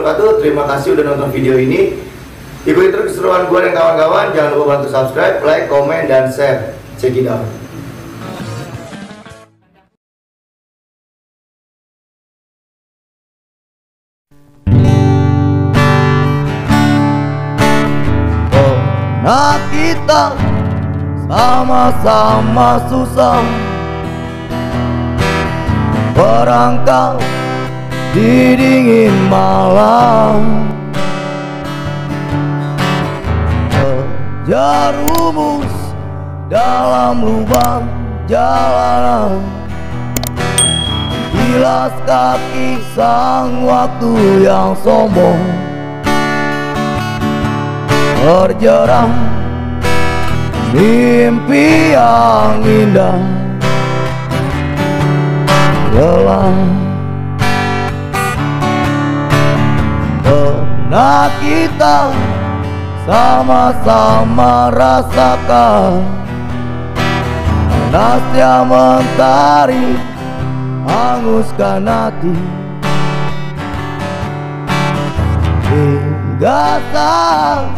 wabarakatuh. Terima kasih udah nonton video ini. Ikuti terus keseruan gue dan kawan-kawan. Jangan lupa bantu subscribe, like, komen, dan share. Check it out. Nah kita sama-sama susah berangkat di dingin malam, terjerumus dalam lubang jalanan, bilas kaki sang waktu yang sombong, terjerah mimpi yang indah, lelah. Pernah kita sama-sama rasakan panasnya mentari hanguskan hati, hingga saat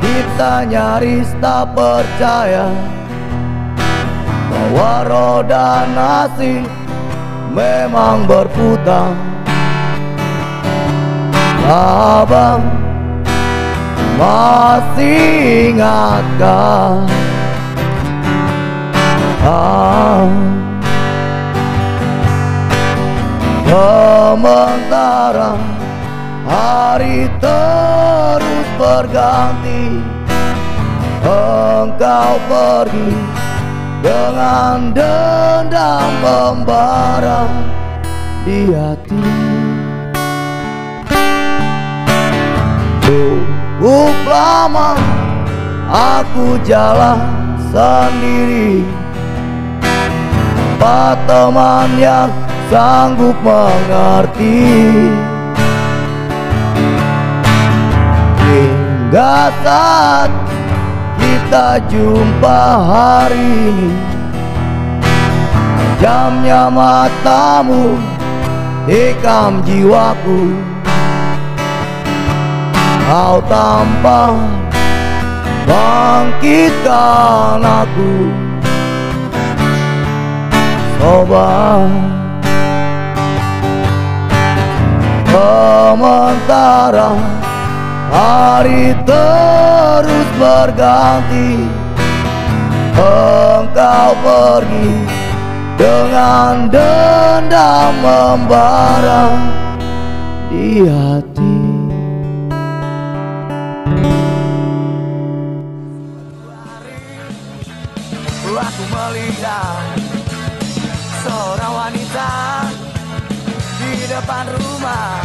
kita nyaris tak percaya bahwa roda nasib memang berputar. Abang masih ingatkah sementara hari terus berganti, engkau pergi dengan dendam membara di hati. Cukup lama aku jalan sendiri, tanpa teman yang sanggup mengerti, hingga saat kita jumpa hari ini. Jamnya matamu tikam jiwaku, kau tampak bangkitkan aku. Sobat, sementara hari terus berganti, engkau pergi dengan dendam membara di hati. Aku melihat seorang wanita di depan rumah,